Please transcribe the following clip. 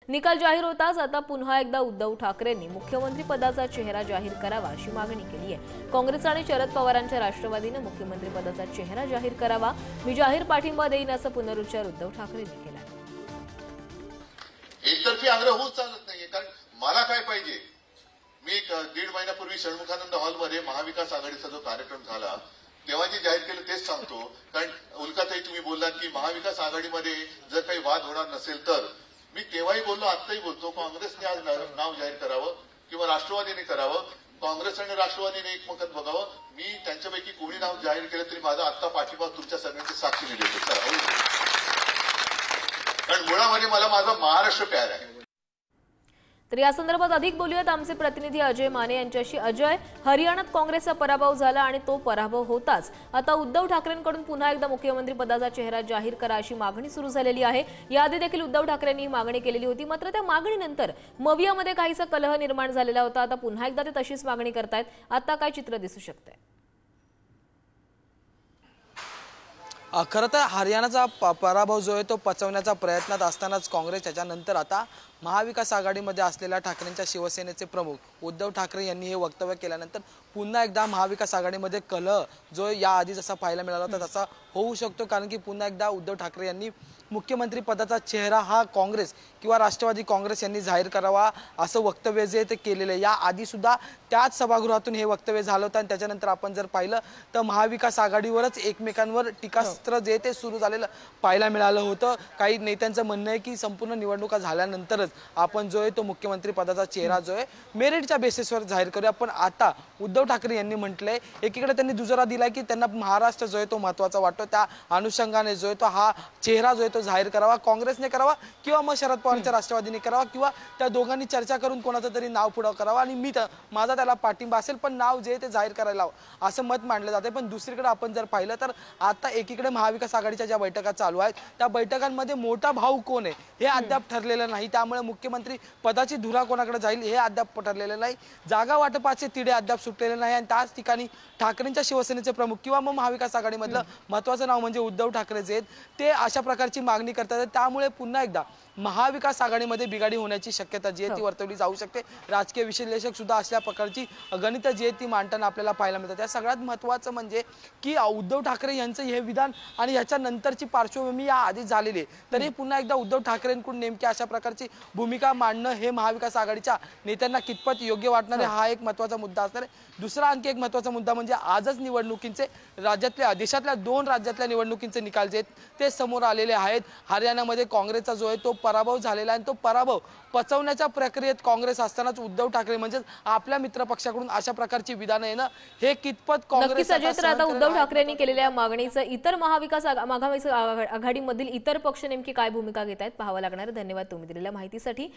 निकाल जाहीर होताच आता पुन्हा एकदा उद्धव ठाकरेंनी मुख्यमंत्री पदाचा चेहरा जाहीर करावा अशी मागणी केली आहे। काँग्रेस आणि शरद पवारांच्या राष्ट्रवादीने मुख्यमंत्री पदाचा चेहरा जाहीर करावा, मी जाहीर पाठिंबा देईन असा पुनरुच्चार उद्धव ठाकरेंनी केला। एकतर्फी आग्रह होत चालत नाहीये, कारण मला काय पाहिजे, मी 1.5 महिन्यापूर्वी षण्मुखानंद हॉलमध्ये महाविकास आघाडीचा जो कार्यक्रम झाला तेव्हा जे जाहीर केलं तेच सांगतो। कारण उल्काताई तुम्ही बोललात की महाविकास आघाडीमध्ये जर काही वाद होणार नसेल तर मी तेव्हाही बोललो, आत्ताही बोलतो, काँग्रेसने आज नाव जाहीर करावं किंवा राष्ट्रवादीने करावं, काँग्रेस आणि राष्ट्रवादीने एकमत बघावं। मी त्यांच्यापैकी कोणी नाव जाहीर केलं तरी माझा आत्ता पाठिंबा तुमच्या सगळ्यांची साक्षीने देतो कारण मुळामध्ये मला माझा महाराष्ट्र प्यार आहे। तर या संदर्भात अधिक बोलूयात आमचे प्रतिनिधी अजय माने यांच्याशी। अजय, हरियाणात काँग्रेसचा पराभव झाला आणि तो पराभव होताच आता उद्धव ठाकरेंकडून पुन्हा एकदा मुख्यमंत्री पदाचा चेहरा जाहीर करा अशी मागणी सुरू झालेली आहे। याआधी देखील उद्धव ठाकरेंनी ही मागणी केलेली होती, मात्र त्या मागणीनंतर मवियामध्ये काहीसा कलह निर्माण झालेला होता। आता पुन्हा एकदा ते तशीच मागणी करतायत, आता काय चित्र दिसू शकतंय? खरं तर हरियाणाचा पराभव जो आहे तो पचवण्याचा प्रयत्नात असतानाच काँग्रेस त्याच्यानंतर आता महाविकास आघाडीमध्ये असलेल्या ठाकरेंच्या शिवसेनेचे प्रमुख उद्धव ठाकरे यांनी हे वक्तव्य केल्यानंतर पुन्हा एकदा महाविकास आघाडीमध्ये कलह जो याआधी जसा पाहायला मिळाला होता तसा होऊ शकतो। कारण की पुन्हा एकदा उद्धव ठाकरे यांनी मुख्यमंत्री पदाचा चेहरा हा काँग्रेस किंवा राष्ट्रवादी काँग्रेस यांनी जाहीर करावा असं वक्तव्य जे ते केलेलं आहे। याआधी सुद्धा त्याच सभागृहातून हे वक्तव्य झालं होतं आणि त्याच्यानंतर आपण जर पाहिलं तर महाविकास आघाडीवरच एकमेकांवर टीकास्त्र जे ते सुरू झालेलं पाहायला मिळालं होतं। काही नेत्यांचं म्हणणं आहे की संपूर्ण निवडणुका झाल्यानंतरच आपण जो आहे तो मुख्यमंत्री पदाचा चेहरा जो आहे मेरिटच्या बेसिसवर जाहीर करूया। पण आता उद्धव ठाकरे यांनी म्हटलंय, एकीकडे त्यांनी दुजोरा दिलाय की त्यांना महाराष्ट्र जो आहे तो महत्त्वाचा वाटतो, त्या अनुषंगाने जो आहे तो हा चेहरा जो आहे तो जाहीर करावा, काँग्रेसने करावा किंवा मग शरद पवारांच्या राष्ट्रवादीने करावा किंवा त्या दोघांनी चर्चा करून कोणाचं तरी नाव पुढे करावा आणि मी माझा त्याला पाठिंबा असेल, पण नाव जे ते जाहीर करायला हवं असं मत मांडलं जाते। पण दुसरीकडे आपण जर पाहिलं तर आता एकीकडे महाविकास आघाडीच्या ज्या बैठका चालू आहेत त्या बैठकांमध्ये मोठा भाऊ कोण आहे हे अद्याप ठरलेलं नाही, त्यामुळे मुख्यमंत्री पदाची धुरा कोणाकडे जाईल हे अद्याप ठरलेलं नाही, जागा वाटपाचे तिढे अद्याप सुटलेले नाही आणि त्याच ठिकाणी ठाकरेंच्या शिवसेनेचे प्रमुख किंवा मग महाविकास आघाडीमधलं महत्त्वाचं नाव म्हणजे उद्धव ठाकरे जे आहेत ते अशा प्रकारची मागणी करतात। त्यामुळे पुन्हा एकदा महाविकास आघाडीमध्ये बिघाडी होण्याची शक्यता जी आहे ती वर्तवली जाऊ शकते। राजकीय विश्लेषक सुद्धा अशा प्रकारची गणितं जी आहेत ती मांडताना आपल्याला पाहायला मिळतात। त्या सगळ्यात महत्त्वाचं म्हणजे की उद्धव ठाकरे यांचं हे विधान आणि याच्यानंतरची पार्श्वभूमी याआधी झालेली आहे, तरी पुन्हा एकदा उद्धव ठाकरेंकडून नेमकी अशा प्रकारची भूमिका मांडणं हे महाविकास आघाडीच्या नेत्यांना कितपत योग्य वाटणार आहे हा एक महत्त्वाचा मुद्दा असणार आहे। दुसरा आणखी एक महत्त्वाचा मुद्दा म्हणजे आजच निवडणुकींचे राज्यातल्या देशातल्या 2 राज्यातल्या निवडणुकींचे निकाल जे आहेत ते समोर आलेले आहेत। हरियाणामध्ये काँग्रेसचा जो आहे तो पराभव झालेला आहे आणि तो पराभव पचवण्याच्या प्रक्रियेत काँग्रेस असतानाच उद्धव ठाकरे म्हणजे आपल्या मित्रपक्षाकडून अशा प्रकारची विधानं येणं हे कितपत काँग्रेस आता उद्धव ठाकरेंनी केलेल्या मागणीचं इतर महाविकास आघाडीमधील इतर पक्ष नेमकी काय भूमिका घेत आहेत पाहावं लागणार। धन्यवाद तुम्ही दिलेल्या माहितीसाठी।